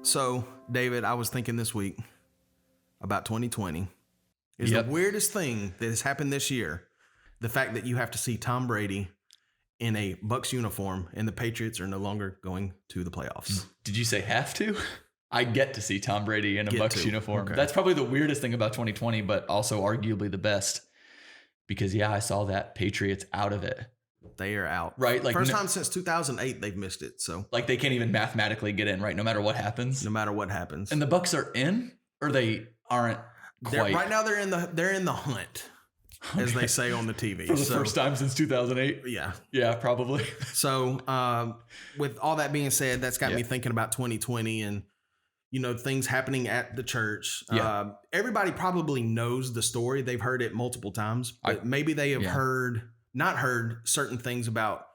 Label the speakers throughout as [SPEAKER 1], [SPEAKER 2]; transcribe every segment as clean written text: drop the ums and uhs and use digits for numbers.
[SPEAKER 1] So, David, I was thinking this week about 2020. Is the weirdest thing that has happened this year the fact that you have to see Tom Brady in a Bucs uniform and the Patriots are no longer going to the playoffs.
[SPEAKER 2] Did you say have to? I get to see Tom Brady in a Bucs uniform.
[SPEAKER 1] Okay.
[SPEAKER 2] That's probably the weirdest thing about 2020, but also arguably the best. Because, I saw that Patriots out of it.
[SPEAKER 1] They are out.
[SPEAKER 2] Right? Like
[SPEAKER 1] First time since 2008 they've missed it. So
[SPEAKER 2] like they can't even mathematically get in, right? No matter what happens.
[SPEAKER 1] No matter what happens.
[SPEAKER 2] And the Bucs are in, or they aren't quite?
[SPEAKER 1] Right now they're in the hunt, as they say on the TV.
[SPEAKER 2] For the first time since 2008?
[SPEAKER 1] Yeah.
[SPEAKER 2] Yeah, probably.
[SPEAKER 1] So with all that being said, that's got me thinking about 2020 and, things happening at the church.
[SPEAKER 2] Yeah.
[SPEAKER 1] Everybody probably knows the story. They've heard it multiple times, but maybe they have not heard certain things about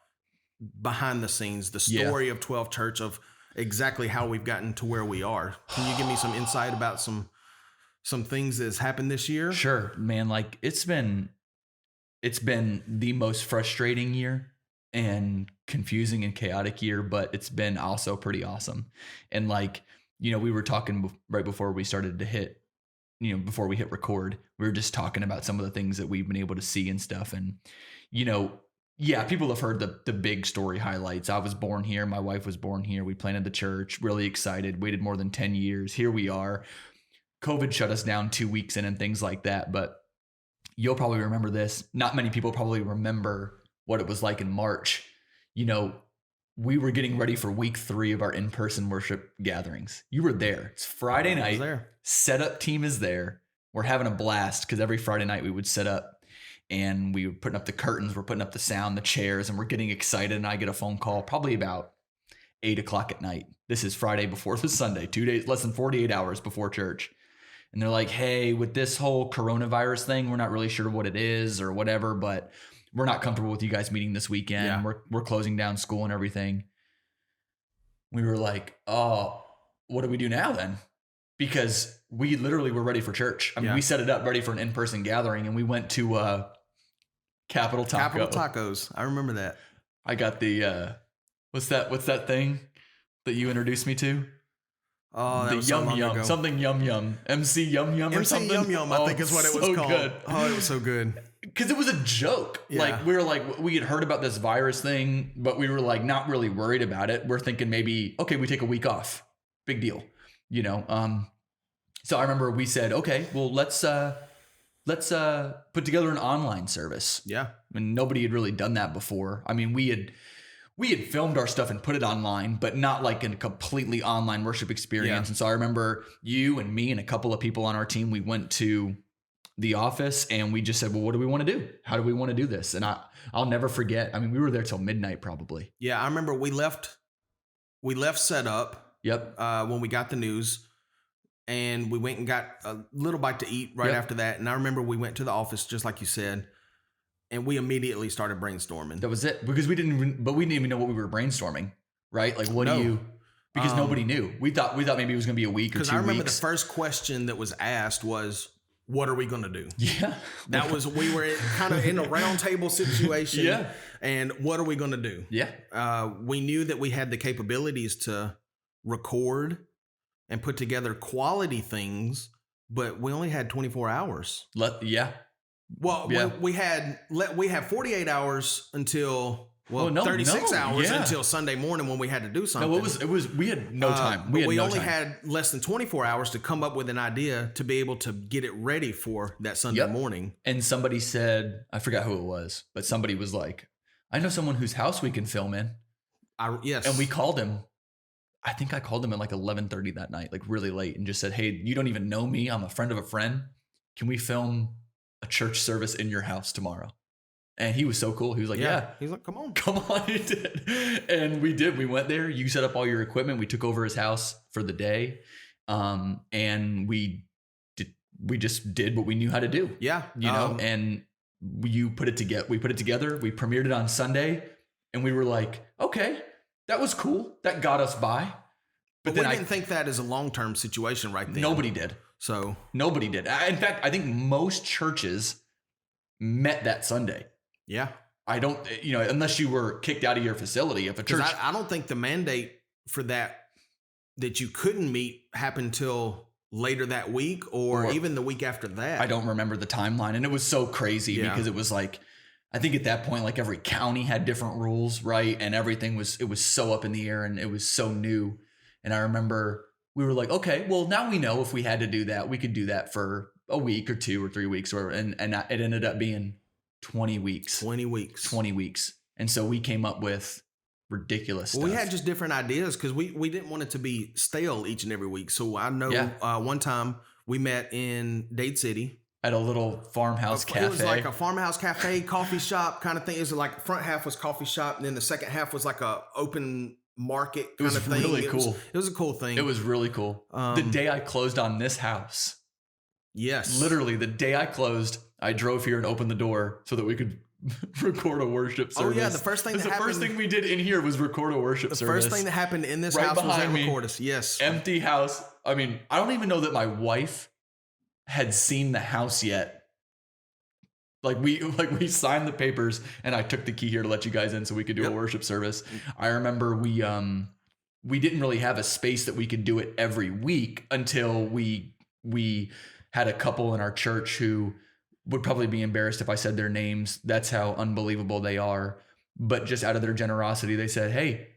[SPEAKER 1] behind the scenes, the story of 12 Church, of exactly how we've gotten to where we are. Can you give me some insight about some things that's happened this year?
[SPEAKER 2] Sure, man. Like it's been the most frustrating year and confusing and chaotic year, but it's been also pretty awesome. And we were talking right before we started to hit, before we hit record, we were just talking about some of the things that we've been able to see and stuff. And, people have heard the big story highlights. I was born here. My wife was born here. We planted the church, really excited, waited more than 10 years. Here we are. COVID shut us down 2 weeks in and things like that. But you'll probably remember this. Not many people probably remember what it was like in March. We were getting ready for week 3 of our in-person worship gatherings. You were there. It's Friday night. Setup team is there. We're having a blast because every Friday night we would set up and we were putting up the curtains. We're putting up the sound, the chairs, and we're getting excited. And I get a phone call probably about 8 o'clock at night. This is Friday before the Sunday, 2 days, less than 48 hours before church. And they're like, hey, with this whole coronavirus thing, we're not really sure what it is or whatever, but we're not comfortable with you guys meeting this weekend. Yeah. We're closing down school and everything. We were like, oh, what do we do now then? Because we literally were ready for church. I mean, we set it up ready for an in-person gathering and we went to Capital Taco.
[SPEAKER 1] Capital Tacos. I remember that. I
[SPEAKER 2] got the, what's that thing that you introduced me to?
[SPEAKER 1] Oh,
[SPEAKER 2] the Yum Yum, something Yum Yum, MC Yum Yum or something.
[SPEAKER 1] MC Yum Yum, I think is what it was called. Good. Oh, it was so good.
[SPEAKER 2] Because it was a joke. Yeah. We had heard about this virus thing, but we were not really worried about it. We're thinking maybe, okay, we take a week off. Big deal. So I remember we said, okay, well, let's put together an online service.
[SPEAKER 1] Yeah.
[SPEAKER 2] I mean, nobody had really done that before. I mean, we had filmed our stuff and put it online, but not like in a completely online worship experience. Yeah. And so I remember you and me and a couple of people on our team, we went to the office and we just said, well, what do we want to do? How do we want to do this? And I'll never forget. I mean, we were there till midnight probably.
[SPEAKER 1] Yeah. I remember we left set up.
[SPEAKER 2] Yep.
[SPEAKER 1] When we got the news and we went and got a little bite to eat right after that. And I remember we went to the office, just like you said, and we immediately started brainstorming.
[SPEAKER 2] That was it. Because we didn't even know what we were brainstorming, right? Like, because nobody knew. We thought maybe it was going to be a week or 2 weeks.
[SPEAKER 1] Because I remember the first question that was asked was, what are we going to do?
[SPEAKER 2] Yeah.
[SPEAKER 1] We were kind of in a round table situation.
[SPEAKER 2] Yeah.
[SPEAKER 1] And what are we going to do?
[SPEAKER 2] Yeah.
[SPEAKER 1] We knew that we had the capabilities to record and put together quality things, but we only had 24 hours. Well, we had 48 hours until 36 hours until Sunday morning when we had to do something.
[SPEAKER 2] No, we had no time. We
[SPEAKER 1] only had less than 24 hours to come up with an idea to be able to get it ready for that Sunday morning.
[SPEAKER 2] And somebody said, I forgot who it was, but somebody was like, I know someone whose house we can film in.
[SPEAKER 1] Yes.
[SPEAKER 2] And we called him. I think I called him at 11:30 that night, really late, and just said, hey, you don't even know me. I'm a friend of a friend. Can we film a church service in your house tomorrow? And he was so cool. He was like, yeah.
[SPEAKER 1] He's like, come on.
[SPEAKER 2] He did. And we did. We went there. You set up all your equipment. We took over his house for the day. And we just did what we knew how to do.
[SPEAKER 1] Yeah.
[SPEAKER 2] And you put it together. We put it together. We premiered it on Sunday. And we were like, okay, that was cool. That got us by.
[SPEAKER 1] But then we didn't think that as a long-term situation right then.
[SPEAKER 2] Nobody did.
[SPEAKER 1] So
[SPEAKER 2] nobody did. In fact, I think most churches met that Sunday.
[SPEAKER 1] Yeah.
[SPEAKER 2] I don't, unless you were kicked out of your facility. If a church,
[SPEAKER 1] I don't think the mandate for that that you couldn't meet happen till later that week or even the week after that.
[SPEAKER 2] I don't remember the timeline. And it was so crazy because it was like, I think at that point, like every county had different rules, right? And everything it was so up in the air and it was so new. And I remember we were like, okay, well, now we know if we had to do that, we could do that for a week or 2 or 3 weeks, and it ended up being 20 weeks.
[SPEAKER 1] 20 weeks.
[SPEAKER 2] 20 weeks. And so we came up with ridiculous stuff.
[SPEAKER 1] We had just different ideas because we didn't want it to be stale each and every week. So I know one time we met in Dade City.
[SPEAKER 2] At a little farmhouse cafe.
[SPEAKER 1] It was like a farmhouse cafe, coffee shop kind of thing. It was like front half was coffee shop, and then the second half was like a open market kind of thing.
[SPEAKER 2] It was really cool.
[SPEAKER 1] It was a cool thing.
[SPEAKER 2] It was really cool. The day I closed on this house.
[SPEAKER 1] Yes.
[SPEAKER 2] Literally, the day I closed, I drove here and opened the door so that we could record a worship service.
[SPEAKER 1] Oh yeah, the first thing
[SPEAKER 2] we did in here was record a worship service.
[SPEAKER 1] The first thing that happened in this house was record us. Yes.
[SPEAKER 2] Empty house. I mean, I don't even know that my wife had seen the house yet. Like we signed the papers and I took the key here to let you guys in so we could do a worship service. I remember we didn't really have a space that we could do it every week until we had a couple in our church who would probably be embarrassed if I said their names. That's how unbelievable they are. But just out of their generosity, they said, hey,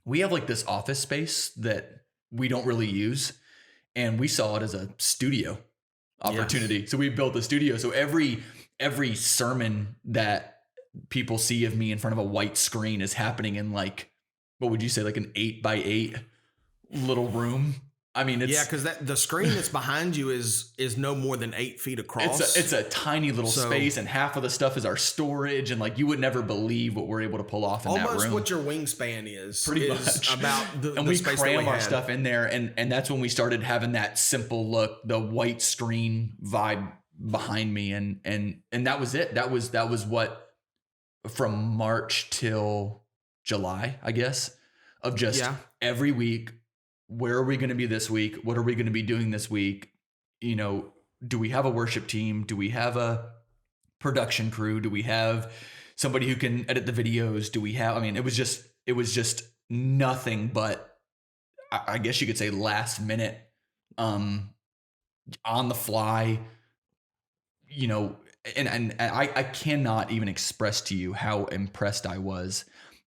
[SPEAKER 2] we have like this office space that we don't really use. And we saw it as a studio opportunity. Yes. So we built a studio. So every sermon that people see of me in front of a white screen is happening in like, what would you say? Like an 8x8 little room. I mean, it's
[SPEAKER 1] because the screen that's behind you is no more than 8 feet across.
[SPEAKER 2] It's a tiny little space, and half of the stuff is our storage, and like you would never believe what we're able to pull off in that room.
[SPEAKER 1] Almost what your wingspan is.
[SPEAKER 2] Pretty much
[SPEAKER 1] about the
[SPEAKER 2] and we
[SPEAKER 1] space
[SPEAKER 2] cram our stuff in there, and that's when we started having that simple look, the white screen vibe behind me, and that was it. That was what from March till July, I guess, of just every week. Where are we going to be this week? What are we going to be doing this week? You know, do we have a worship team? Do we have a production crew? Do we have somebody who can edit the videos? Do we have, I mean, it was just nothing but, I guess you could say last minute, on the fly, you know, and I cannot even express to you how impressed I was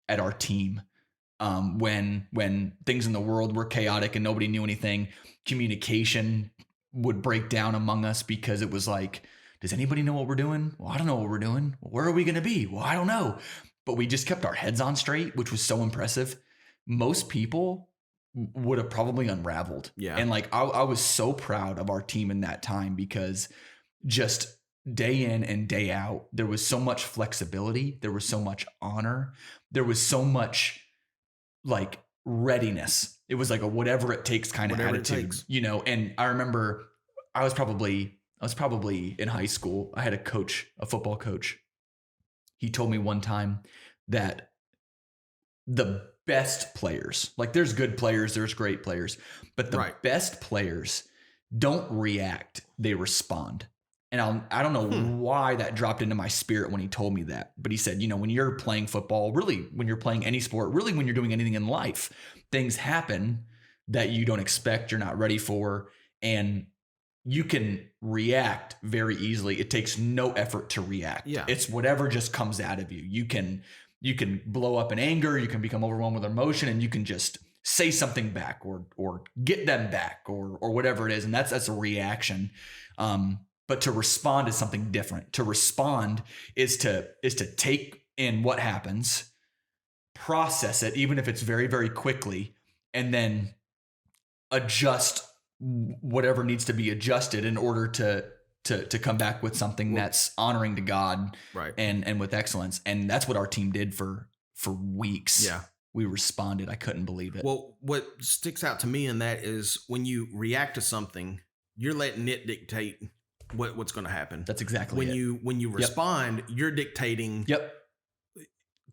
[SPEAKER 2] at our team. When things in the world were chaotic and nobody knew anything, communication would break down among us because it was like, does anybody know what we're doing? Well, I don't know what we're doing. Well, where are we going to be? Well, I don't know. But we just kept our heads on straight, which was so impressive. Most people would have probably unraveled.
[SPEAKER 1] Yeah.
[SPEAKER 2] And like, I was so proud of our team in that time because just day in and day out, there was so much flexibility. There was so much honor. There was so much like readiness. It was like a whatever it takes kind of attitude, you know? And I remember I was probably in high school. I had a football coach. He told me one time that the best players, like there's good players, there's great players, but the best players don't react, they respond. And I don't know why that dropped into my spirit when he told me that. But he said, you know, when you're playing football, really, when you're playing any sport, really when you're doing anything in life, things happen that you don't expect, you're not ready for, and you can react very easily. It takes no effort to react.
[SPEAKER 1] Yeah.
[SPEAKER 2] It's whatever just comes out of you. You can blow up in anger, you can become overwhelmed with emotion, and you can just say something back or get them back or whatever it is. And that's a reaction. But to respond is something different. To respond is to take in what happens, process it, even if it's very, very quickly, and then adjust whatever needs to be adjusted in order to come back with something that's honoring to God, and with excellence. And that's what our team did for weeks.
[SPEAKER 1] Yeah.
[SPEAKER 2] We responded. I couldn't believe it.
[SPEAKER 1] Well, what sticks out to me in that is when you react to something, you're letting it dictate what's going to happen.
[SPEAKER 2] That's exactly it.
[SPEAKER 1] When you respond, you're dictating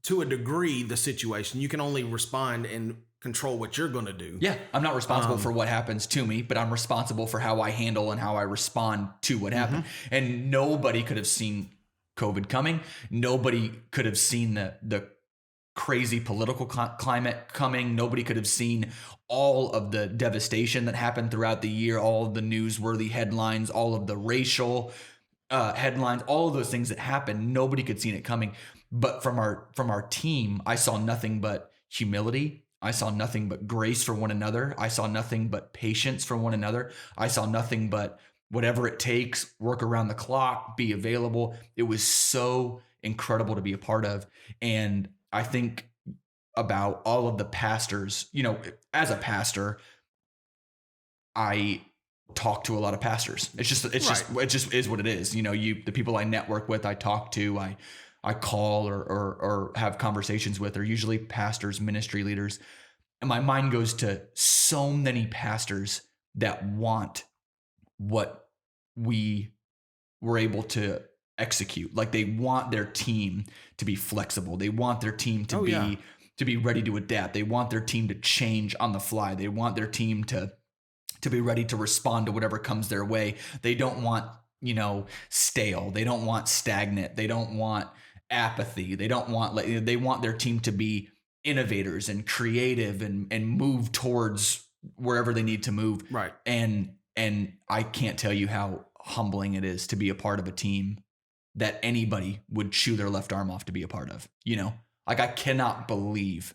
[SPEAKER 1] to a degree the situation. You can only respond and control what you're going to do.
[SPEAKER 2] Yeah, I'm not responsible for what happens to me, but I'm responsible for how I handle and how I respond to what happened. And nobody could have seen COVID coming. Nobody could have seen the crazy political climate coming. Nobody could have seen all of the devastation that happened throughout the year, all of the newsworthy headlines, all of the racial headlines, all of those things that happened. Nobody could see it coming. But from our team, I saw nothing but humility. I saw nothing but grace for one another. I saw nothing but patience for one another. I saw nothing but whatever it takes, work around the clock, be available. It was so incredible to be a part of. And I think about all of the pastors, as a pastor, I talk to a lot of pastors. It just is what it is. The people I network with, I talk to, I call or have conversations with are usually pastors, ministry leaders. And my mind goes to so many pastors that want what we were able to execute. Like they want their team to be flexible. They want their team to be ready to adapt. They want their team to change on the fly. They want their team to be ready to respond to whatever comes their way. They don't want, stale. They don't want stagnant. They don't want apathy. They want their team to be innovators and creative and move towards wherever they need to move.
[SPEAKER 1] Right.
[SPEAKER 2] And I can't tell you how humbling it is to be a part of a team that anybody would chew their left arm off to be a part of. Like I cannot believe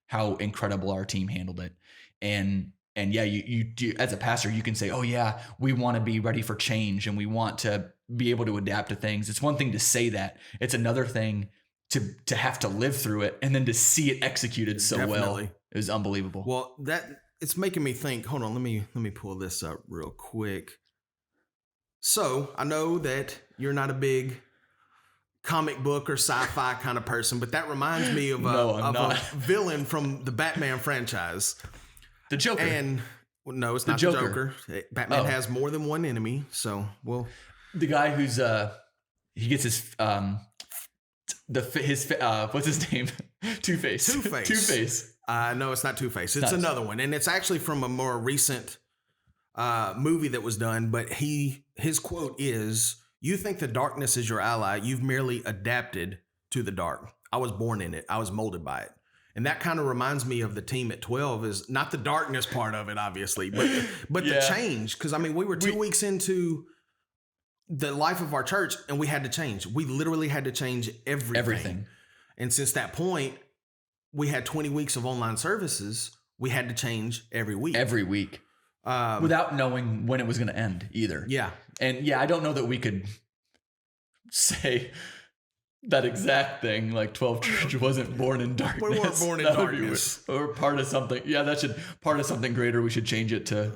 [SPEAKER 2] how incredible our team handled it. And yeah, you as a pastor, you can say, oh yeah, we want to be ready for change and we want to be able to adapt to things. It's one thing to say that. It's another thing to have to live through it and then to see it executed so well. It was unbelievable.
[SPEAKER 1] Well, it's making me think, hold on, let me pull this up real quick. So I know that you're not a big comic book or sci-fi kind of person, but that reminds me of a villain from the Batman franchise.
[SPEAKER 2] The Joker.
[SPEAKER 1] And no, it's not the Joker. Batman has more than one enemy. So,
[SPEAKER 2] the guy who's he gets his what's his name? Two-Face. Two-Face.
[SPEAKER 1] No, it's not Two-Face. It's another one, and it's actually from a more recent movie that was done. But his quote is, "You think the darkness is your ally? You've merely adapted to the dark. I was born in it. I was molded by it." And that kind of reminds me of the team at 12 is not the darkness part of it, obviously, but the change. Because, we were 2 weeks into the life of our church and we had to change. We literally had to change everything. And since that point, we had 20 weeks of online services. We had to change every week.
[SPEAKER 2] Without knowing when it was going to end either.
[SPEAKER 1] Yeah.
[SPEAKER 2] And yeah, I don't know that we could say that exact thing, like 12 Church wasn't born in darkness.
[SPEAKER 1] We weren't born in darkness.
[SPEAKER 2] Or part of something. Yeah, part of something greater. We should change it to,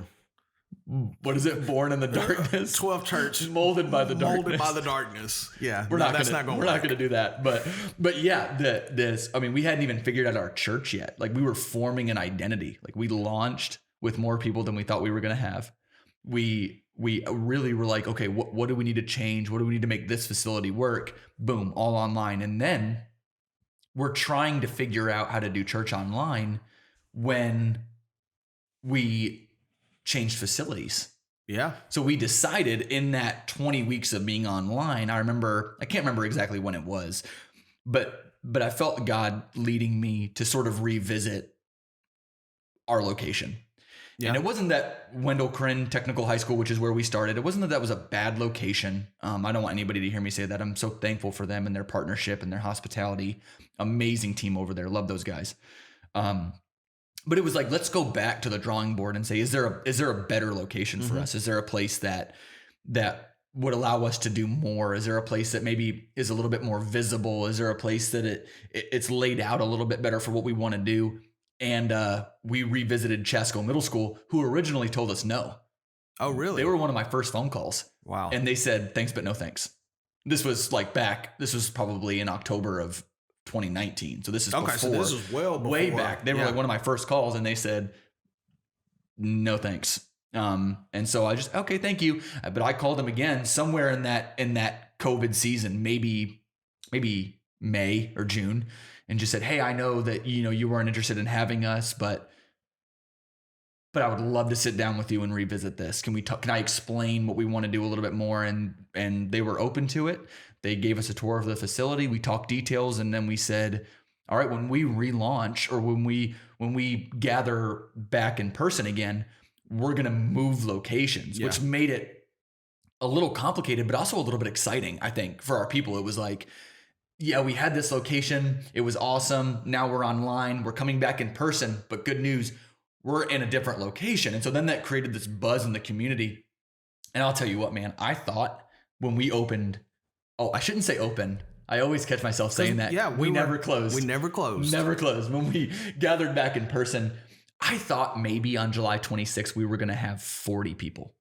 [SPEAKER 2] what is it? Born in the darkness?
[SPEAKER 1] 12 Church.
[SPEAKER 2] Molded by the darkness.
[SPEAKER 1] Molded by the darkness. Yeah.
[SPEAKER 2] We're not going to do that. But yeah, we hadn't even figured out our church yet. Like we were forming an identity. Like we launched with more people than we thought we were going to have. We really were like, okay, what do we need to change? What do we need to make this facility work? Boom, all online. And then we're trying to figure out how to do church online when we changed facilities.
[SPEAKER 1] Yeah.
[SPEAKER 2] So we decided in that 20 weeks of being online, I can't remember exactly when it was, but I felt God leading me to sort of revisit our location. Yeah. And it wasn't that Wendell Crinn Technical High School, which is where we started, it wasn't that was a bad location. I don't want anybody to hear me say that. I'm so thankful for them and their partnership and their hospitality. Amazing team over there. Love those guys. But it was like, let's go back to the drawing board and say, is there a better location for us? Is there a place that would allow us to do more? Is there a place that maybe is a little bit more visible? Is there a place that it's laid out a little bit better for what we want to do? And we revisited Chasko Middle School, who originally told us no.
[SPEAKER 1] Oh, really?
[SPEAKER 2] They were one of my first phone calls.
[SPEAKER 1] Wow.
[SPEAKER 2] And they said, thanks, but no thanks. This was probably in October of 2019. So this is
[SPEAKER 1] okay, so this is
[SPEAKER 2] way back. They were like one of my first calls and they said, no, thanks. And so I just, okay, thank you. But I called them again somewhere in that COVID season, maybe May or June, and just said, hey, I know that, you weren't interested in having us, but but I would love to sit down with you and revisit this. Can I explain what we want to do a little bit more? And they were open to it. They gave us a tour of the facility. We talked details, and then we said, all right, when we relaunch or when we gather back in person again, we're going to move locations, which made it a little complicated, but also a little bit exciting, I think, for our people. It was like, yeah, we had this location. It was awesome. Now we're online. We're coming back in person, but good news, we're in a different location. And so then that created this buzz in the community. And I'll tell you what, man, I thought when we opened, I shouldn't say open. I always catch myself saying that.
[SPEAKER 1] Yeah,
[SPEAKER 2] we never closed.
[SPEAKER 1] We never closed.
[SPEAKER 2] Never closed. When we gathered back in person, I thought maybe on July 26th, we were going to have 40 people.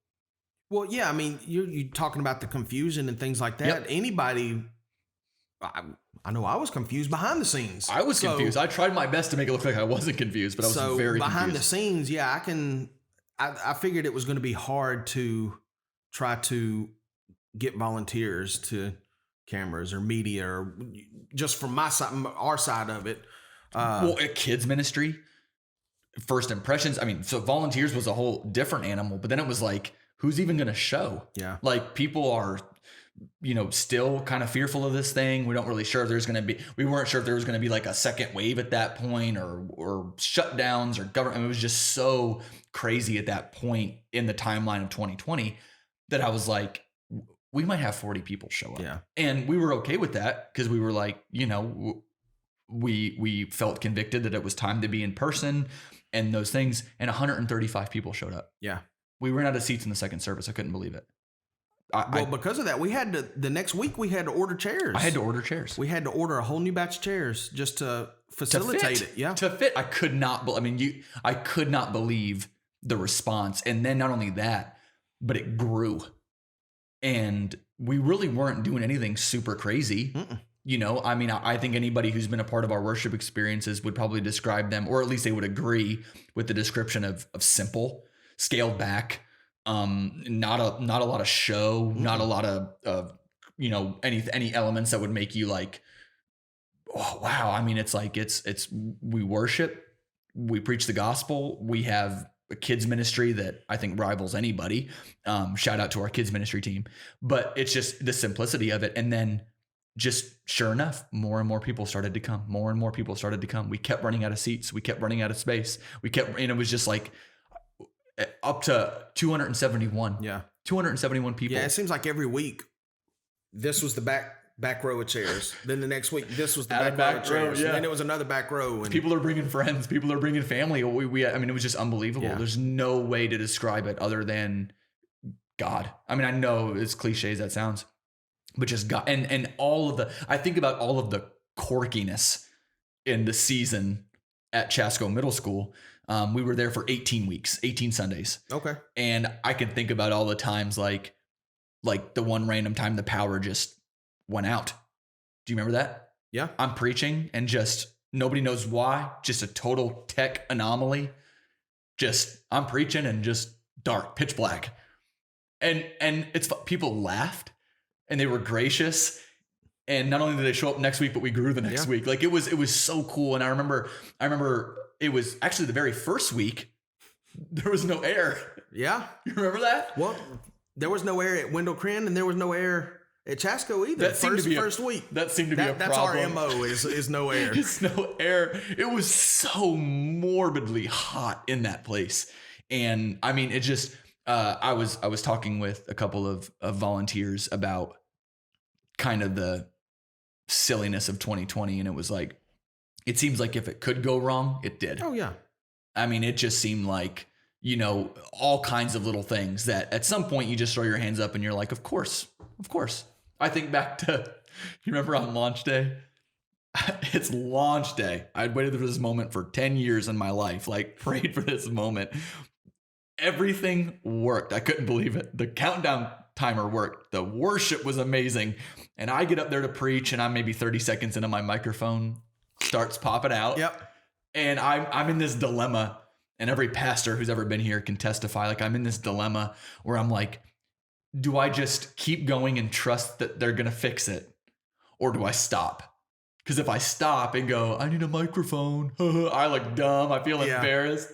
[SPEAKER 1] Well, yeah, I mean, you're talking about the confusion and things like that. Yep. Anybody, I know I was confused behind the scenes.
[SPEAKER 2] I was confused. I tried my best to make it look like I wasn't confused, but I was very
[SPEAKER 1] behind
[SPEAKER 2] confused.
[SPEAKER 1] The scenes, yeah, I figured it was going to be hard to try to get volunteers to cameras or media, or just from my side, our side of it.
[SPEAKER 2] Well, a kids ministry, first impressions. I mean, so volunteers was a whole different animal, but then it was like, who's even going to show?
[SPEAKER 1] Yeah.
[SPEAKER 2] Like people are, still kind of fearful of this thing. We weren't sure if there was going to be like a second wave at that point or shutdowns or government. I mean, it was just so crazy at that point in the timeline of 2020 that I was like, we might have 40 people show up.
[SPEAKER 1] Yeah.
[SPEAKER 2] And we were okay with that because we were like, we felt convicted that it was time to be in person and those things. And 135 people showed up.
[SPEAKER 1] Yeah.
[SPEAKER 2] We ran out of seats in the second service. I couldn't believe it.
[SPEAKER 1] Because of that, we had to, the next week we had to order chairs.
[SPEAKER 2] I had to order chairs.
[SPEAKER 1] We had to order a whole new batch of chairs just to facilitate it. Yeah.
[SPEAKER 2] To fit. I could not believe the response. And then not only that, but it grew. And we really weren't doing anything super crazy. Mm-mm. I think anybody who's been a part of our worship experiences would probably describe them, or at least they would agree with the description of simple, scaled back, not a lot of show, mm-hmm. not a lot of any elements that would make you like, oh wow. I mean, it's like it's we worship, we preach the gospel, we have a kids ministry that I think rivals anybody. Shout out to our kids ministry team, but it's just the simplicity of it. And then just sure enough, more and more people started to come. More and more people started to come. We kept running out of seats. We kept running out of space. And it was just like up to 271.
[SPEAKER 1] Yeah.
[SPEAKER 2] 271 people.
[SPEAKER 1] Yeah. It seems like every week this was the back row of chairs. Then the next week, this was the back row of chairs. Yeah. And then it was another back row. And
[SPEAKER 2] people are bringing friends. People are bringing family. I mean, it was just unbelievable. Yeah. There's no way to describe it other than God. I mean, I know as cliche as that sounds, but just God. And I think about all of the quirkiness in the season at Chasco Middle School. We were there for 18 weeks, 18 Sundays.
[SPEAKER 1] Okay.
[SPEAKER 2] And I can think about all the times like the one random time the power just went out. Do you remember that?
[SPEAKER 1] Yeah.
[SPEAKER 2] I'm preaching and just nobody knows why. Just a total tech anomaly. Just I'm preaching and just dark, pitch black. And it's people laughed and they were gracious. And not only did they show up next week, but we grew the next week. Like it was so cool. And I remember it was actually the very first week there was no air.
[SPEAKER 1] Yeah.
[SPEAKER 2] You remember that?
[SPEAKER 1] Well, there was no air at Wendell Crinn and there was no air at Chasco either.
[SPEAKER 2] That seemed
[SPEAKER 1] first week.
[SPEAKER 2] That seemed to be a problem.
[SPEAKER 1] That's our MO is no air.
[SPEAKER 2] It's no air. It was so morbidly hot in that place. And I mean, it just, I was talking with a couple of volunteers about kind of the silliness of 2020. And it was like, it seems like if it could go wrong, it did.
[SPEAKER 1] Oh yeah.
[SPEAKER 2] I mean, it just seemed like, all kinds of little things that at some point you just throw your hands up and you're like, of course. I think back to, you remember on launch day? It's launch day. I'd waited for this moment for 10 years in my life, like prayed for this moment. Everything worked. I couldn't believe it. The countdown timer worked. The worship was amazing. And I get up there to preach and I'm maybe 30 seconds into my microphone starts popping out.
[SPEAKER 1] Yep.
[SPEAKER 2] And I'm in this dilemma, and every pastor who's ever been here can testify. Like I'm in this dilemma where I'm like, do I just keep going and trust that they're going to fix it? Or do I stop? Because if I stop and go, I need a microphone, I look dumb. I feel embarrassed.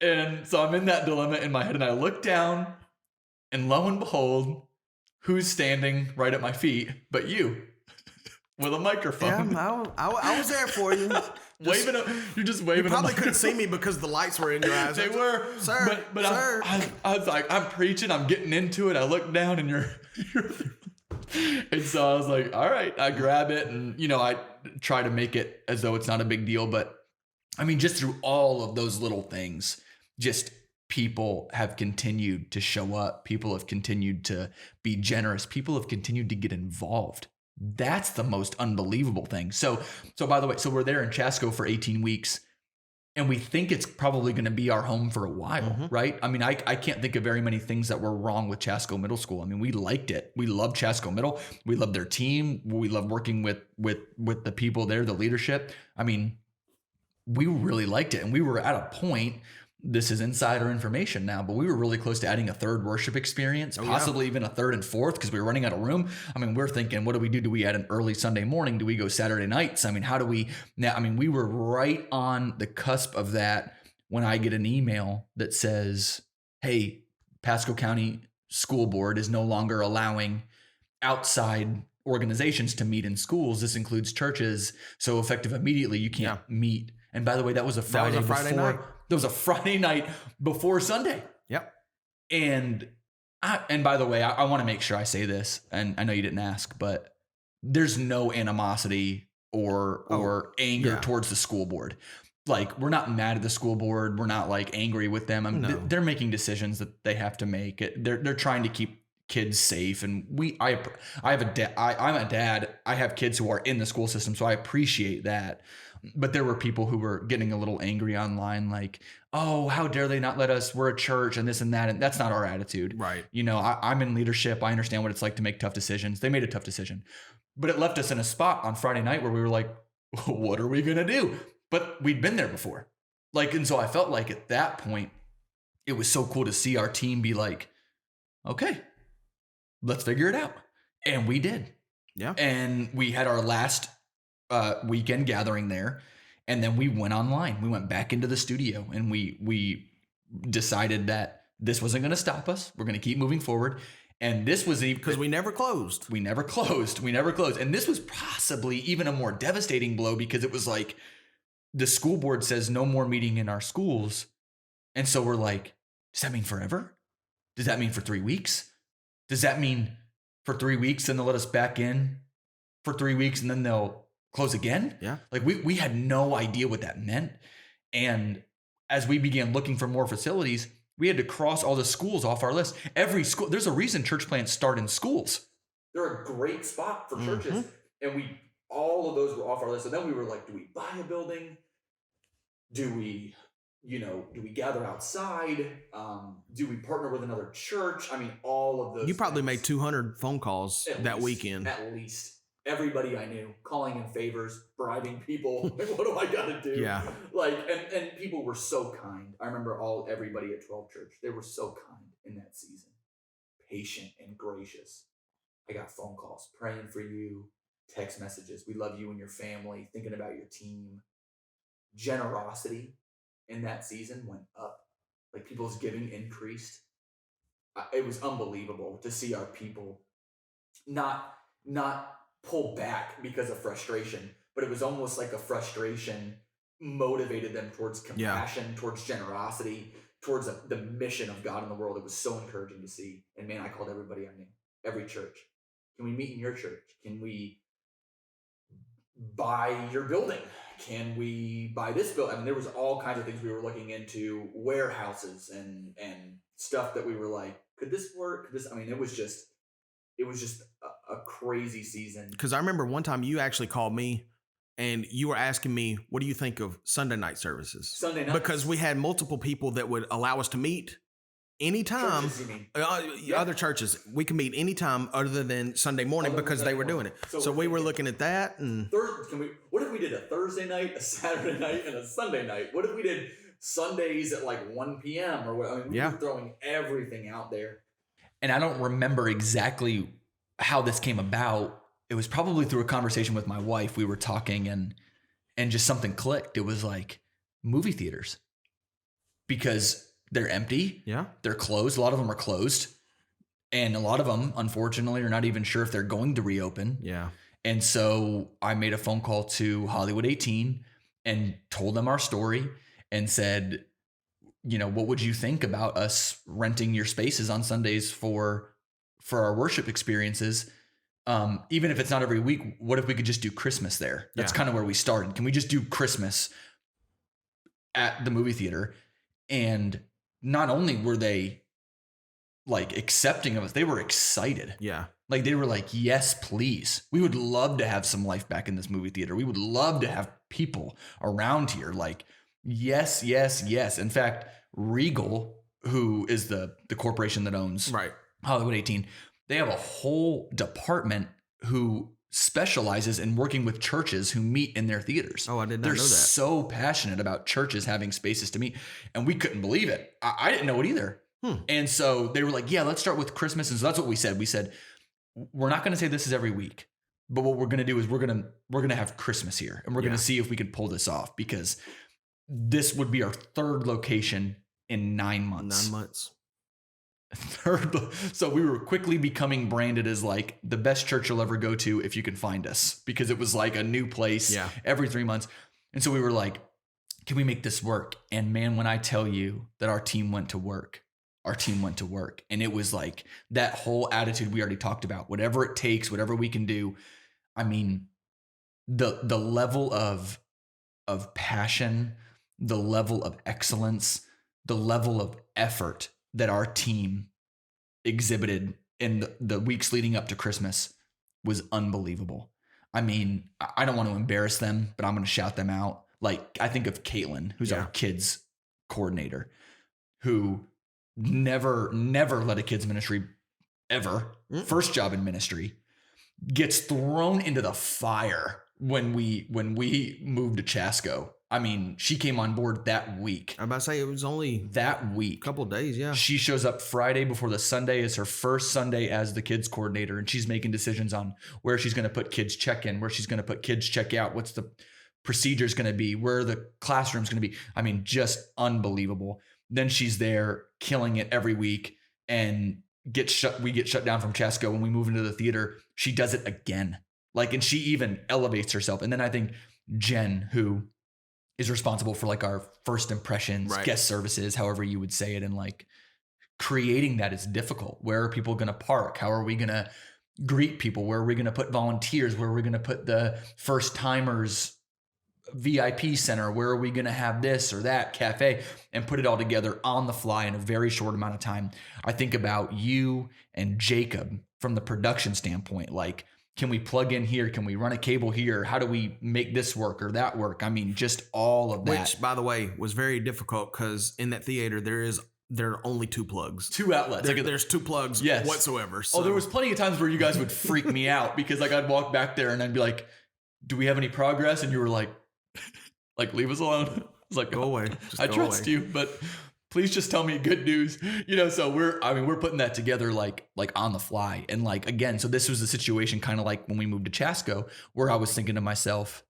[SPEAKER 2] And so I'm in that dilemma in my head. And I look down and lo and behold, who's standing right at my feet but you with a microphone?
[SPEAKER 1] Yeah, I was there for you.
[SPEAKER 2] Waving up, you're just waving.
[SPEAKER 1] You probably couldn't see me because the lights were in your eyes.
[SPEAKER 2] They were,
[SPEAKER 1] sir.
[SPEAKER 2] But
[SPEAKER 1] sir.
[SPEAKER 2] I was like, I'm preaching. I'm getting into it. I look down and you're and so I was like, all right. I grab it and I try to make it as though it's not a big deal. But I mean, just through all of those little things, just people have continued to show up. People have continued to be generous. People have continued to get involved. That's the most unbelievable thing. So by the way, we're there in Chasco for 18 weeks and we think it's probably going to be our home for a while, right? I mean, I can't think of very many things that were wrong with Chasco Middle School. I mean, we liked it. We loved Chasco Middle. We loved their team. We loved working with the people there, the leadership. I mean, we really liked it. And we were at a point, this is insider information now, but we were really close to adding a third worship experience, possibly even a third and fourth, because we were running out of room. I mean, we're thinking, what do we do? Do we add an early Sunday morning? Do we go Saturday nights? I mean, how do we now? I mean, we were right on the cusp of that when I get an email that says, hey, Pasco County School Board is no longer allowing outside organizations to meet in schools. This includes churches. So effective immediately, you can't meet. And by the way, that was a Friday
[SPEAKER 1] night.
[SPEAKER 2] There was a Friday night before Sunday.
[SPEAKER 1] Yep.
[SPEAKER 2] And by the way, I want to make sure I say this, and I know you didn't ask, but there's no animosity or anger towards the school board. Like, we're not mad at the school board. We're not like angry with them. I mean, they're making decisions that they have to make. They're trying to keep kids safe. And I'm a dad. I have kids who are in the school system, so I appreciate that. But there were people who were getting a little angry online, like, oh, how dare they not let us, we're a church and this and that. And that's not our attitude.
[SPEAKER 1] Right.
[SPEAKER 2] I'm in leadership. I understand what it's like to make tough decisions. They made a tough decision, but it left us in a spot on Friday night where we were like, what are we going to do? But we'd been there before. Like, and so I felt like at that point, it was so cool to see our team be like, okay, let's figure it out. And we did.
[SPEAKER 1] Yeah.
[SPEAKER 2] And we had our last weekend gathering there, and then we went online. We went back into the studio, and we decided that this wasn't going to stop us. We're going to keep moving forward. And this was
[SPEAKER 1] because we never closed.
[SPEAKER 2] We never closed. And this was possibly even a more devastating blow, because it was like the school board says no more meeting in our schools. And so we're like, does that mean forever? Does that mean for 3 weeks? Does that mean for 3 weeks and they'll let us back in for 3 weeks and then they'll close again?
[SPEAKER 1] Yeah.
[SPEAKER 2] Like we had no idea what that meant. And as we began looking for more facilities, we had to cross all the schools off our list. Every school, there's a reason church plants start in schools. They're a great spot for churches. And all of those were off our list. And then we were like, do we buy a building? Do we gather outside? Do we partner with another church? I mean, all of those.
[SPEAKER 1] You probably made 200 phone calls that weekend.
[SPEAKER 2] At least. Everybody I knew, calling in favors, bribing people. Like, what do I got to do?
[SPEAKER 1] Yeah.
[SPEAKER 2] Like, and people were so kind. I remember everybody at 12 Church. They were so kind in that season. Patient and gracious. I got phone calls praying for you, text messages. We love you and your family, thinking about your team. Generosity in that season went up. Like, people's giving increased. It was unbelievable to see our people not pull back because of frustration, but it was almost like a frustration motivated them towards compassion, towards generosity, towards the mission of God in the world. It was so encouraging to see. And man, I called everybody I knew, every church. Can we meet in your church? Can we buy your building? Can we buy this building? I mean, there was all kinds of things we were looking into, warehouses and stuff that we were like, could this work? It was just a crazy season.
[SPEAKER 1] Because I remember one time you actually called me and you were asking me, what do you think of Sunday night services?
[SPEAKER 2] Sunday night?
[SPEAKER 1] Because we had multiple people that would allow us to meet anytime.
[SPEAKER 2] Churches, you mean?
[SPEAKER 1] Other churches. We can meet anytime other than Sunday morning because they were doing it. So we were looking at that. And
[SPEAKER 2] what if we did a Thursday night, a Saturday night, and a Sunday night? What if we did Sundays at like 1 p.m. or what? I mean, we were throwing everything out there. And I don't remember exactly how this came about. it was probably through a conversation with my wife. We were talking and just something clicked. It was like movie theaters, because they're empty.
[SPEAKER 1] Yeah.
[SPEAKER 2] They're closed. A lot of them are closed. And a lot of them, unfortunately, are not even sure if they're going to reopen.
[SPEAKER 1] Yeah.
[SPEAKER 2] And so I made a phone call to Hollywood 18 and told them our story and said, what would you think about us renting your spaces on Sundays for our worship experiences? Even if it's not every week, what if we could just do Christmas there? That's kind of where we started. Can we just do Christmas at the movie theater? And not only were they like accepting of us, they were excited.
[SPEAKER 1] Yeah.
[SPEAKER 2] Like they were like, yes, please. We would love to have some life back in this movie theater. We would love to have people around here. Like, yes, yes, yes. In fact, Regal, who is the corporation that owns Hollywood 18, they have a whole department who specializes in working with churches who meet in their theaters.
[SPEAKER 1] Oh, I did not know that.
[SPEAKER 2] They're so passionate about churches having spaces to meet, and we couldn't believe it. I didn't know it either. And so they were like, yeah, let's start with Christmas. And so that's what we said. We said, we're not going to say this is every week, but what we're going to do is we're going to have Christmas here, and we're going to see if we can pull this off, because this would be our third location in 9 months.
[SPEAKER 1] 9 months.
[SPEAKER 2] So we were quickly becoming branded as like the best church you'll ever go to if you can find us, because it was like a new place every 3 months. And so we were like, can we make this work? And man, when I tell you that our team went to work, and it was like that whole attitude we already talked about, whatever it takes, whatever we can do. I mean, the level of passion, the level of excellence, the level of effort that our team exhibited in the weeks leading up to Christmas was unbelievable. I mean, I don't want to embarrass them, but I'm going to shout them out. Like, I think of Caitlin, who's our kids coordinator, who never led a kids ministry ever. First job in ministry, gets thrown into the fire when we moved to Chasco. I mean, she came on board that week.
[SPEAKER 1] I'm about to say it was only
[SPEAKER 2] that week.
[SPEAKER 1] A couple of days, yeah.
[SPEAKER 2] She shows up Friday before the Sunday is her first Sunday as the kids coordinator, and she's making decisions on where she's going to put kids check in, where she's going to put kids check out, what's the procedures going to be, where the classroom's going to be. I mean, just unbelievable. Then she's there killing it every week, and we get shut down from Chasco. When we move into the theater, she does it again. Like, and she even elevates herself. And then I think Jen, who is responsible for like our first impressions, guest services, however you would say it. And like creating that is difficult. Where are people going to park? How are we going to greet people? Where are we going to put volunteers? Where are we going to put the first timers VIP center? Where are we going to have this or that cafe, and put it all together on the fly in a very short amount of time? I think about you and Jacob from the production standpoint. Like, can we plug in here? Can we run a cable here? How do we make this work or that work? I mean, just all of that.
[SPEAKER 1] Which, by the way, was very difficult, because in that theater, there are only 2 plugs.
[SPEAKER 2] 2 outlets.
[SPEAKER 1] There's 2 plugs whatsoever. So.
[SPEAKER 2] Oh, there was plenty of times where you guys would freak me out, because like I'd walk back there and I'd be like, do we have any progress? And you were like, leave us alone. I was like,
[SPEAKER 1] go away.
[SPEAKER 2] I trust you, but please just tell me good news. So we're putting that together like on the fly. And like, again, so this was the situation kind of like when we moved to Chasco, where I was thinking to myself,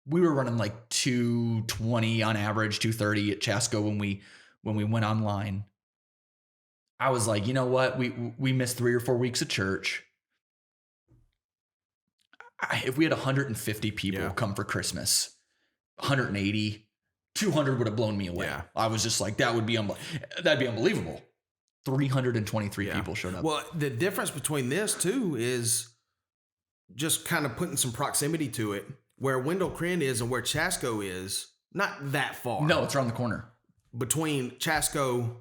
[SPEAKER 2] we were running like 220 on average, 230 at Chasco when we went online. I was like, you know what? We missed 3 or 4 weeks of church. If we had 150 people come for Christmas, 180, 200 would have blown me away. Yeah. I was just like, that'd be unbelievable. 323 people showed up.
[SPEAKER 1] Well, the difference between this too is just kind of putting some proximity to it. Where Wendell Crinn is and where Chasco is, not that far.
[SPEAKER 2] No, it's around the corner.
[SPEAKER 1] Between Chasco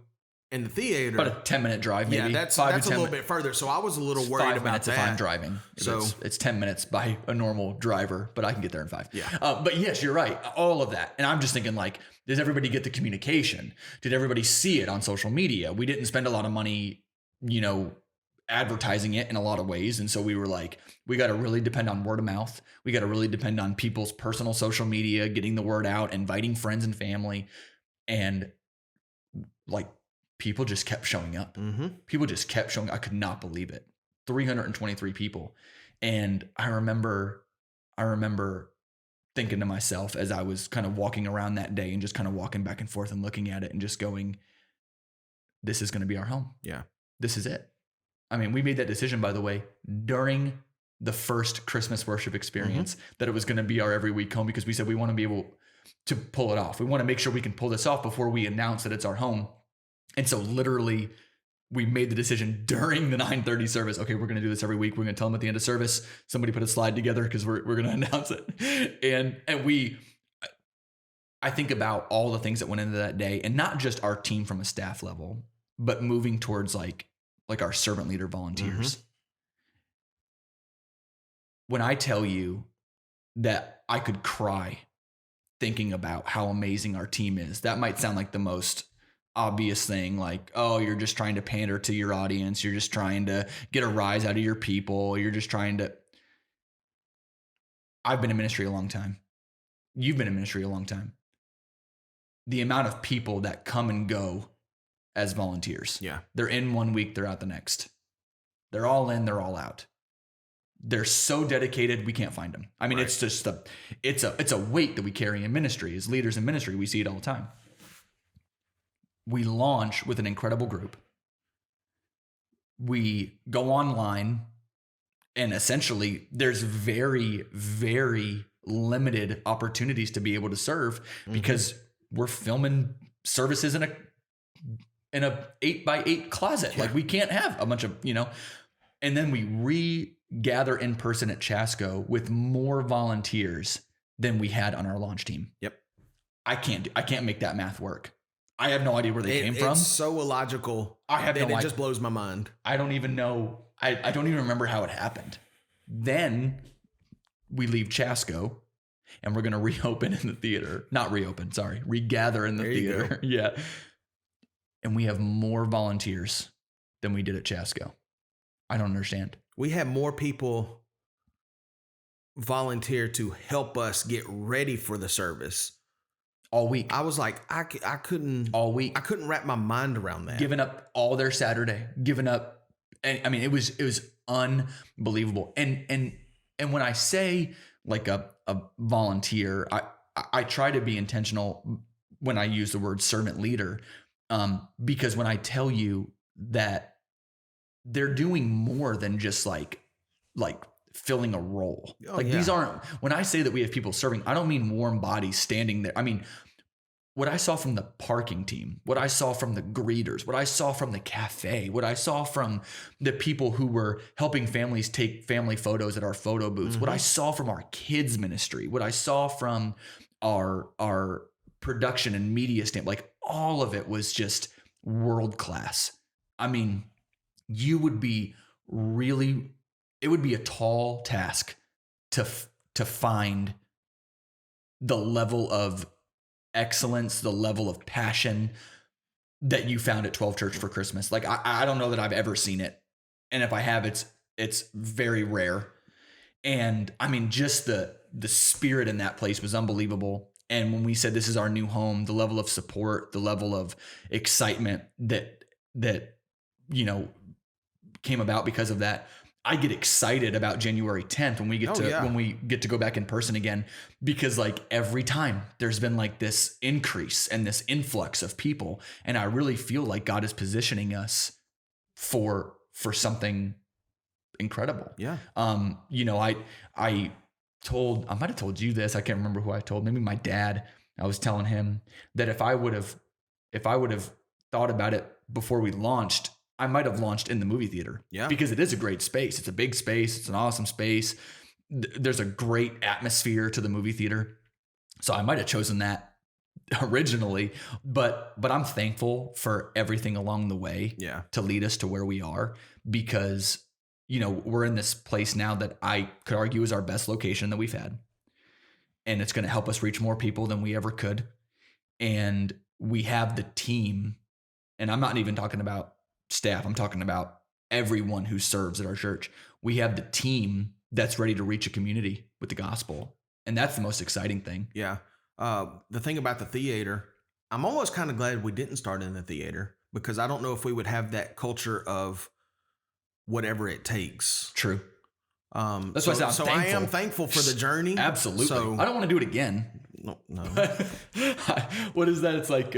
[SPEAKER 1] and the theater,
[SPEAKER 2] about a 10-minute drive, maybe.
[SPEAKER 1] Yeah, that's a little bit further. So I was a little worried about that.
[SPEAKER 2] If I'm driving, so it's 10 minutes by a normal driver, but I can get there in 5.
[SPEAKER 1] Yeah.
[SPEAKER 2] But yes, you're right. All of that, and I'm just thinking like, did everybody get the communication? Did everybody see it on social media? We didn't spend a lot of money, advertising it in a lot of ways, and so we were like, we got to really depend on word of mouth. We got to really depend on people's personal social media, getting the word out, inviting friends and family, and like. People just kept showing up.
[SPEAKER 1] Mm-hmm.
[SPEAKER 2] People just kept showing up. I could not believe it. 323 people. And I remember thinking to myself as I was kind of walking around that day and just kind of walking back and forth and looking at it and just going, this is going to be our home.
[SPEAKER 1] Yeah.
[SPEAKER 2] This is it. I mean, we made that decision, by the way, during the first Christmas worship experience, that it was going to be our every week home, because we said we want to be able to pull it off. We want to make sure we can pull this off before we announce that it's our home. And so literally we made the decision during the 9:30 service. Okay, we're going to do this every week. We're going to tell them at the end of service. Somebody put a slide together because we're going to announce it. And I think about all the things that went into that day, and not just our team from a staff level, but moving towards like our servant leader volunteers. When I tell you that I could cry thinking about how amazing our team is, that might sound like the most obvious thing, like, oh, you're just trying to pander to your audience, you're just trying to get a rise out of your people, you're just trying to. I've been in ministry a long time. You've been in ministry a long time. The amount of people that come and go as volunteers.
[SPEAKER 1] Yeah.
[SPEAKER 2] They're in 1 week, they're out the next. They're all in, they're all out. They're so dedicated, we can't find them. I mean, It's just it's a weight that we carry in ministry. As leaders in ministry, we see it all the time. We launch with an incredible group. We go online, and essentially there's very, very limited opportunities to be able to serve because we're filming services in a 8x8 closet. Yeah. Like, we can't have a bunch of, and then we regather in person at Chasco with more volunteers than we had on our launch team.
[SPEAKER 1] Yep.
[SPEAKER 2] I can't make that math work. I have no idea where they came from.
[SPEAKER 1] It's so illogical. It just blows my mind.
[SPEAKER 2] I don't even know. I don't even remember how it happened. Then we leave Chasco and we're going to reopen in the theater. Not reopen, sorry. Regather in the theater. Yeah. And we have more volunteers than we did at Chasco. I don't understand.
[SPEAKER 1] We had more people volunteer to help us get ready for the service
[SPEAKER 2] all week.
[SPEAKER 1] I was like, I couldn't
[SPEAKER 2] all week.
[SPEAKER 1] I couldn't wrap my mind around that.
[SPEAKER 2] Giving up all their Saturday, giving up. And I mean, it was unbelievable. And when I say like a volunteer, I try to be intentional when I use the word servant leader, because when I tell you that they're doing more than just like filling a role. These aren't, when I say that we have people serving, I don't mean warm bodies standing there. I mean, what I saw from the parking team, what I saw from the greeters, what I saw from the cafe, what I saw from the people who were helping families take family photos at our photo booths, what I saw from our kids ministry, what I saw from our production and media stand, like all of it was just world class. I mean, it would be a tall task to find the level of excellence, the level of passion that you found at 12 Church for Christmas. Like, I don't know that I've ever seen it. And if I have, it's very rare. And I mean, just the spirit in that place was unbelievable. And when we said this is our new home, the level of support, the level of excitement that came about because of that, I get excited about January 10th when we get to go back in person again, because like every time there's been like this increase and this influx of people, and I really feel like God is positioning us for something incredible.
[SPEAKER 1] Yeah.
[SPEAKER 2] I might have told you this. I can't remember who I told. Maybe my dad. I was telling him that if I would have thought about it before we launched, I might have launched in the movie theater.
[SPEAKER 1] Yeah.
[SPEAKER 2] Because it is a great space. It's a big space. It's an awesome space. There's a great atmosphere to the movie theater. So I might have chosen that originally, but I'm thankful for everything along the way to lead us to where we are, because, we're in this place now that I could argue is our best location that we've had. And it's going to help us reach more people than we ever could. And we have the team, and I'm not even talking about staff, I'm talking about everyone who serves at our church. We have the team that's ready to reach a community with the gospel. And that's the most exciting thing.
[SPEAKER 1] Yeah. The thing about the theater, I'm almost kind of glad we didn't start in the theater, because I don't know if we would have that culture of whatever it takes.
[SPEAKER 2] True.
[SPEAKER 1] That's why I am thankful for the journey.
[SPEAKER 2] Absolutely. So, I don't want to do it again.
[SPEAKER 1] No.
[SPEAKER 2] What is that? It's like,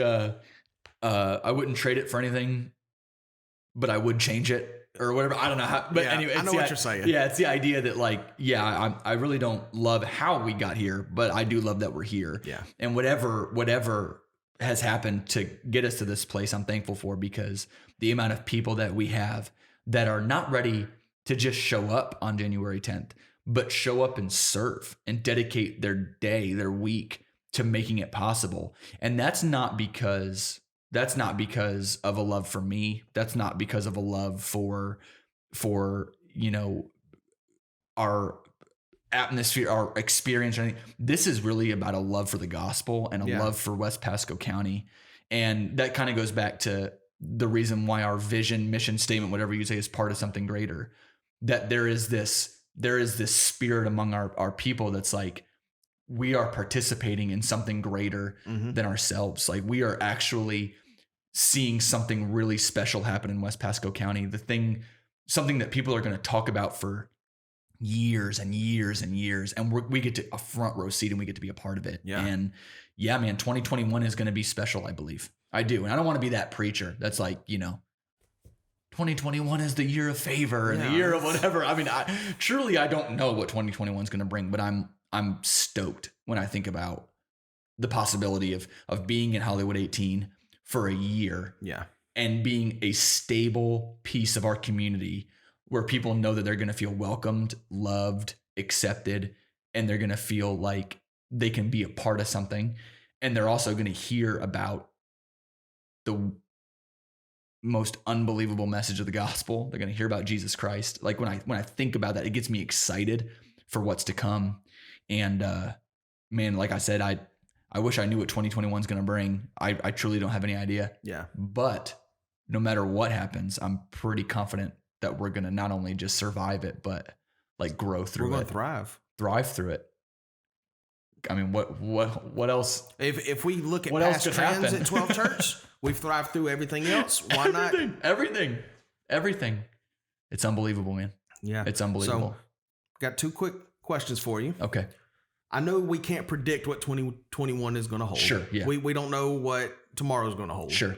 [SPEAKER 2] I wouldn't trade it for anything, but I would change it or whatever. I don't know how, but anyway,
[SPEAKER 1] I know what you're saying.
[SPEAKER 2] Yeah. It's the idea that like, I really don't love how we got here, but I do love that we're here.
[SPEAKER 1] Yeah.
[SPEAKER 2] And whatever has happened to get us to this place, I'm thankful for, because the amount of people that we have that are not ready to just show up on January 10th, but show up and serve and dedicate their day, their week to making it possible. And that's not because of a love for me. That's not because of a love for, our atmosphere, our experience or anything. This is really about a love for the gospel and a love for West Pasco County. And that kind of goes back to the reason why our vision, mission statement, whatever you say, is part of something greater. That there is this spirit among our people that's like, we are participating in something greater than ourselves. Like, we are actually seeing something really special happen in West Pasco County. Something that people are going to talk about for years and years and years. And we get to a front row seat and we get to be a part of it.
[SPEAKER 1] Yeah.
[SPEAKER 2] And man, 2021 is going to be special, I believe. I do. And I don't want to be that preacher that's like, 2021 is the year of favor and the year of whatever. I mean, I don't know what 2021 is going to bring, but I'm stoked when I think about the possibility of being in Hollywood 18 for a year.
[SPEAKER 1] Yeah.
[SPEAKER 2] And being a stable piece of our community where people know that they're going to feel welcomed, loved, accepted, and they're going to feel like they can be a part of something. And they're also going to hear about the most unbelievable message of the gospel. They're going to hear about Jesus Christ. Like, when I think about that, it gets me excited for what's to come. And man, like I said, I wish I knew what 2021 is going to bring. I truly don't have any idea.
[SPEAKER 1] Yeah.
[SPEAKER 2] But no matter what happens, I'm pretty confident that we're going to not only just survive it, but like grow through it.
[SPEAKER 1] We're going to
[SPEAKER 2] thrive through it. I mean, what else?
[SPEAKER 1] If we look at past trends at 12 Church, we've thrived through everything else. Why not?
[SPEAKER 2] Everything. It's unbelievable, man.
[SPEAKER 1] Yeah.
[SPEAKER 2] It's unbelievable.
[SPEAKER 1] So, got 2 quick questions for you.
[SPEAKER 2] Okay.
[SPEAKER 1] I know we can't predict what 2021 is going to hold.
[SPEAKER 2] Sure. Yeah.
[SPEAKER 1] We don't know what tomorrow is going to hold.
[SPEAKER 2] Sure.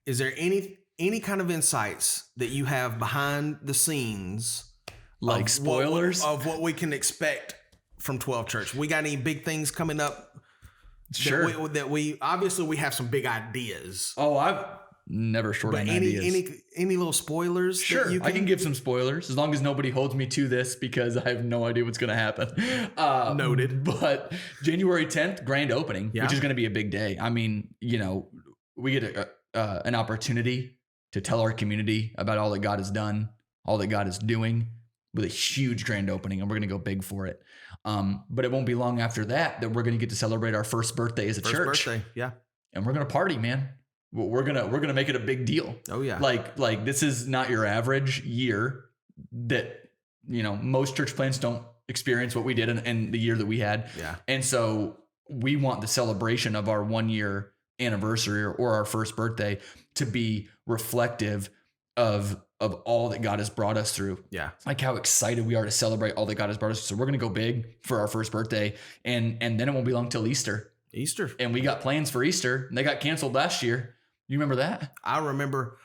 [SPEAKER 1] Is there any kind of insights that you have behind the scenes,
[SPEAKER 2] like spoilers
[SPEAKER 1] of what we can expect from 12 Church? We got any big things coming up?
[SPEAKER 2] Sure.
[SPEAKER 1] That we obviously we have some big ideas.
[SPEAKER 2] Oh, I've never short on ideas.
[SPEAKER 1] Any little spoilers?
[SPEAKER 2] Sure, I can give some spoilers as long as nobody holds me to this, because I have no idea what's going to happen.
[SPEAKER 1] Noted.
[SPEAKER 2] But January 10th, grand opening, which is going to be a big day. I mean, we get an opportunity to tell our community about all that God has done, all that God is doing, with a huge grand opening, and we're going to go big for it. But it won't be long after that we're going to get to celebrate our first birthday as a church.
[SPEAKER 1] Birthday, yeah.
[SPEAKER 2] And we're going to party, man. We're gonna make it a big deal.
[SPEAKER 1] Oh yeah.
[SPEAKER 2] Like this is not your average year that most church plants don't experience what we did in the year that we had.
[SPEAKER 1] Yeah.
[SPEAKER 2] And so we want the celebration of our 1-year anniversary or our first birthday to be reflective of all that God has brought us through.
[SPEAKER 1] Yeah.
[SPEAKER 2] Like how excited we are to celebrate all that God has brought us through. So we're gonna go big for our first birthday, and then it won't be long till Easter. And we got plans for Easter, and they got canceled last year. You remember that?
[SPEAKER 1] I remember.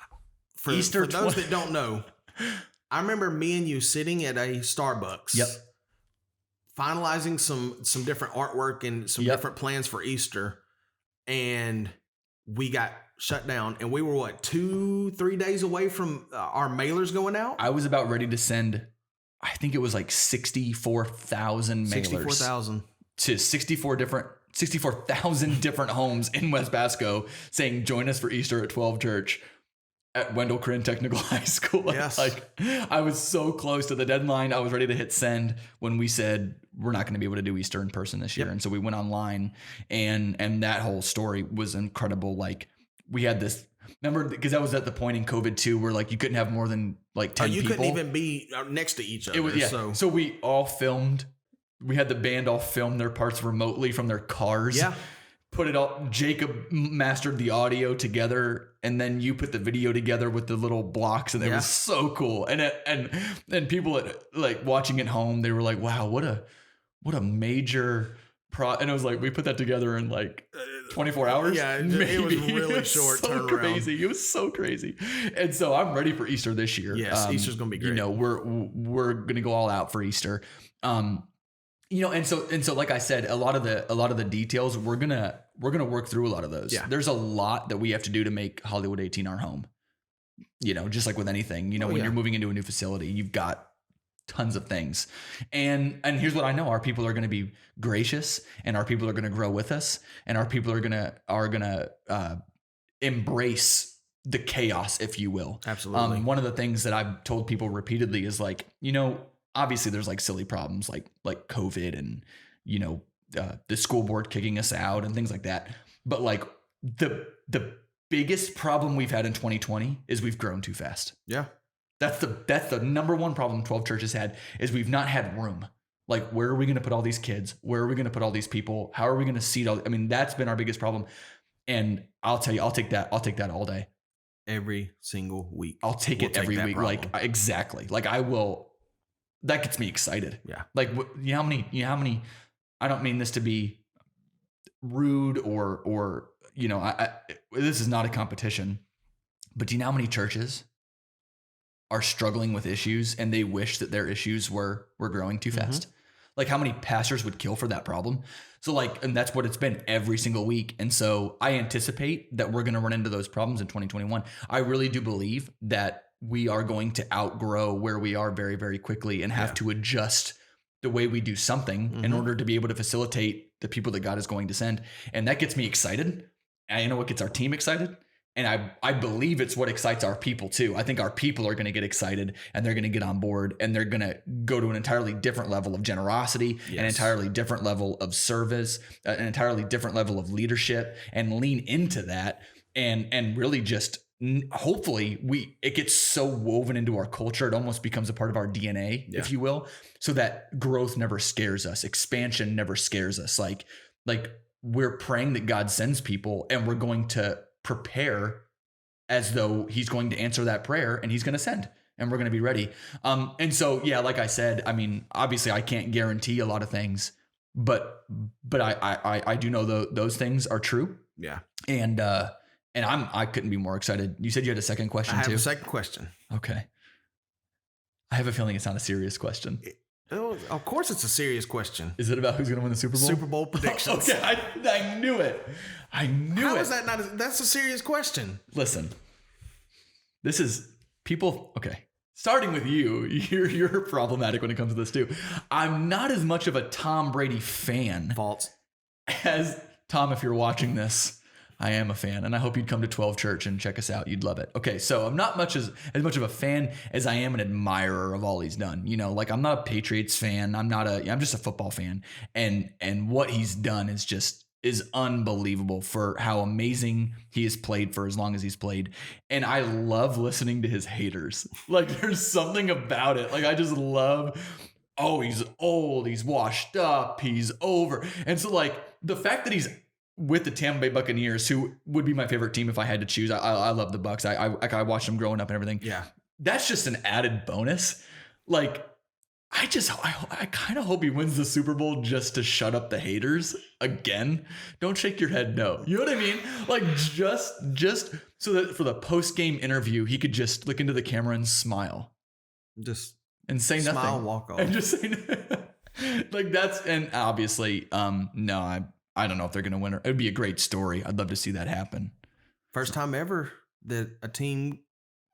[SPEAKER 1] For those that don't know, I remember me and you sitting at a Starbucks.
[SPEAKER 2] Yep.
[SPEAKER 1] Finalizing some different artwork and some different plans for Easter, and we got shut down. And we were 2-3 days away from our mailers going out.
[SPEAKER 2] I was about ready to send, I think it was like 64,000 mailers.
[SPEAKER 1] 64,000
[SPEAKER 2] to 64,000 different homes in West Pasco saying, join us for Easter at 12 Church at Wendell Corinne Technical High School.
[SPEAKER 1] Yes.
[SPEAKER 2] Like, I was so close to the deadline. I was ready to hit send when we said, we're not going to be able to do Easter in person this year. And so we went online, and that whole story was incredible. Like, we had this, remember, because that was at the point in COVID too, where like you couldn't have more than like 10 people.
[SPEAKER 1] You couldn't even be next to each other.
[SPEAKER 2] It was, so we all filmed. We had the band all film their parts remotely from their cars.
[SPEAKER 1] Yeah.
[SPEAKER 2] put it all. Jacob mastered the audio together, and then you put the video together with the little blocks, and it was so cool. And people like watching at home, they were like, "Wow, what a major And it was like we put that together in like 24 hours.
[SPEAKER 1] Yeah, it was really short turnaround.
[SPEAKER 2] Crazy. It was so crazy. And so I'm ready for Easter this year.
[SPEAKER 1] Yes, Easter's gonna be great.
[SPEAKER 2] You know, we're gonna go all out for Easter. You know, and so like I said, a lot of the details we're gonna work through a lot of those.
[SPEAKER 1] Yeah.
[SPEAKER 2] There's a lot that we have to do to make Hollywood 18 our home. You know, just like with anything, you know, when you're moving into a new facility, you've got tons of things. And here's what I know: our people are going to be gracious, and our people are going to grow with us, and our people are going to embrace the chaos, if you will.
[SPEAKER 1] Absolutely.
[SPEAKER 2] One of the things that I've told people repeatedly is like, you know, obviously there's like silly problems like COVID and, you know, the school board kicking us out and things like that. But like the biggest problem we've had in 2020 is we've grown too fast.
[SPEAKER 1] Yeah.
[SPEAKER 2] That's the number one problem 12 churches had, is we've not had room. Like, where are we going to put all these kids? Where are we going to put all these people? How are we going to seat all? I mean, that's been our biggest problem. And I'll tell you, I'll take that all day.
[SPEAKER 1] Every single week.
[SPEAKER 2] I'll take it every week. Problem. Like, exactly. Like, I will. That gets me excited.
[SPEAKER 1] Yeah.
[SPEAKER 2] Like, you know how many, I don't mean this to be rude or, you know, this is not a competition, but do you know how many churches are struggling with issues and they wish that their issues were growing too fast? Like, how many pastors would kill for that problem? So like, and that's what it's been every single week. And so I anticipate that we're going to run into those problems in 2021. I really do believe that we are going to outgrow where we are very, very quickly and have to adjust the way we do something in order to be able to facilitate the people that God is going to send. And that gets me excited. And you know what gets our team excited? And I believe it's what excites our people too. I think our people are going to get excited and they're going to get on board and they're going to go to an entirely different level of generosity, an entirely different level of service, an entirely different level of leadership, and lean into that and really just hopefully it gets so woven into our culture, it almost becomes a part of our DNA, if you will, so that growth never scares us. Expansion never scares us. Like we're praying that God sends people and we're going to prepare as though he's going to answer that prayer and he's going to send, and we're going to be ready. And so, yeah, like I said, I mean, obviously I can't guarantee a lot of things, but I do know those things are true. Yeah. And I couldn't be more excited. You said you had a second question too?
[SPEAKER 1] I have a second question.
[SPEAKER 2] Okay. I have a feeling it's not a serious question.
[SPEAKER 1] Of course it's a serious question.
[SPEAKER 2] Is it about who's going to win the Super Bowl?
[SPEAKER 1] Super Bowl predictions.
[SPEAKER 2] Okay, I knew it. How
[SPEAKER 1] is that not? That's a serious question.
[SPEAKER 2] Listen, this is people. Okay, starting with you. You're problematic when it comes to this too. I'm not as much of a Tom Brady fan.
[SPEAKER 1] False.
[SPEAKER 2] As Tom, if you're watching this, I am a fan, and I hope you'd come to 12 Church and check us out. You'd love it. Okay, so I'm not as much of a fan as I am an admirer of all he's done. You know, like I'm not a Patriots fan. I'm just a football fan, and what he's done is unbelievable for how amazing he has played for as long as he's played. And I love listening to his haters. Like, there's something about it. Like, I just love, oh, he's old, he's washed up, he's over. And so like the fact that he's with the Tampa Bay Buccaneers, who would be my favorite team if I had to choose. I love the Bucs. I watched them growing up and everything.
[SPEAKER 1] Yeah.
[SPEAKER 2] That's just an added bonus. Like, I kind of hope he wins the Super Bowl just to shut up the haters again. Don't shake your head no. You know what I mean? Like, just so that for the post-game interview, he could just look into the camera and smile. And say nothing.
[SPEAKER 1] Smile, walk off.
[SPEAKER 2] And just say like that's, and obviously, no, I don't know if they're going to win. It would be a great story. I'd love to see that happen.
[SPEAKER 1] First time ever that a team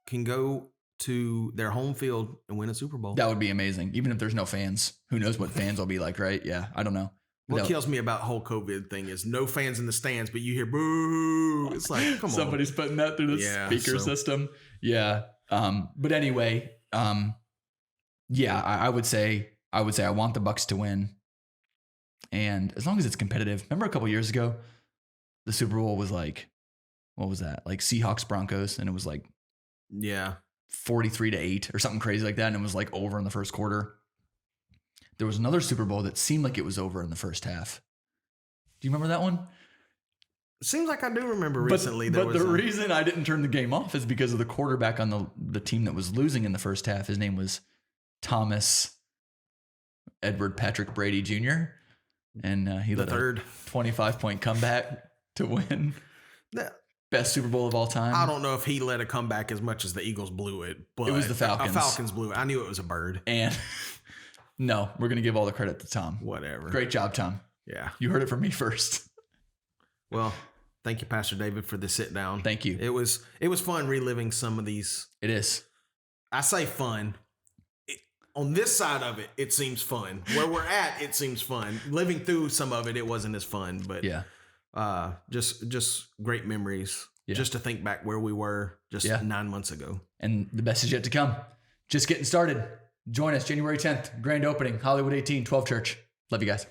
[SPEAKER 1] can go to their home field and win a Super Bowl.
[SPEAKER 2] That would be amazing. Even if there's no fans, who knows what fans will be like, right? Yeah, I don't know.
[SPEAKER 1] What kills me about the whole COVID thing is no fans in the stands, but you hear boo. It's like, come on.
[SPEAKER 2] Somebody's putting that through the speaker system. Yeah. But anyway, yeah, I would say I want the Bucs to win. And as long as it's competitive. Remember a couple years ago, the Super Bowl was like, what was that? Like Seahawks Broncos, and it was like 43-8 or something crazy like that, and it was like over in the first quarter. There was another Super Bowl that seemed like it was over in the first half. Do you remember that one?
[SPEAKER 1] Seems like I do remember recently.
[SPEAKER 2] But the reason I didn't turn the game off is because of the quarterback on the team that was losing in the first half. His name was Thomas Edward Patrick Brady Jr. And he led a 25-point comeback to win. Best Super Bowl of all time.
[SPEAKER 1] I don't know if he led a comeback as much as the Eagles blew it, but
[SPEAKER 2] it was the Falcons.
[SPEAKER 1] Falcons blew it. I knew it was a bird.
[SPEAKER 2] And no, we're going to give all the credit to Tom.
[SPEAKER 1] Whatever.
[SPEAKER 2] Great job, Tom.
[SPEAKER 1] Yeah.
[SPEAKER 2] You heard it from me first.
[SPEAKER 1] Well, thank you, Pastor David, for the sit down.
[SPEAKER 2] Thank you.
[SPEAKER 1] It was fun reliving some of these.
[SPEAKER 2] It is.
[SPEAKER 1] I say fun. On this side of it, it seems fun. Where we're at, it seems fun. Living through some of it, it wasn't as fun. But
[SPEAKER 2] yeah,
[SPEAKER 1] just great memories. Yeah. Just to think back where we were just 9 months ago.
[SPEAKER 2] And the best is yet to come. Just getting started. Join us January 10th, grand opening, Hollywood 18, 12 Church. Love you guys.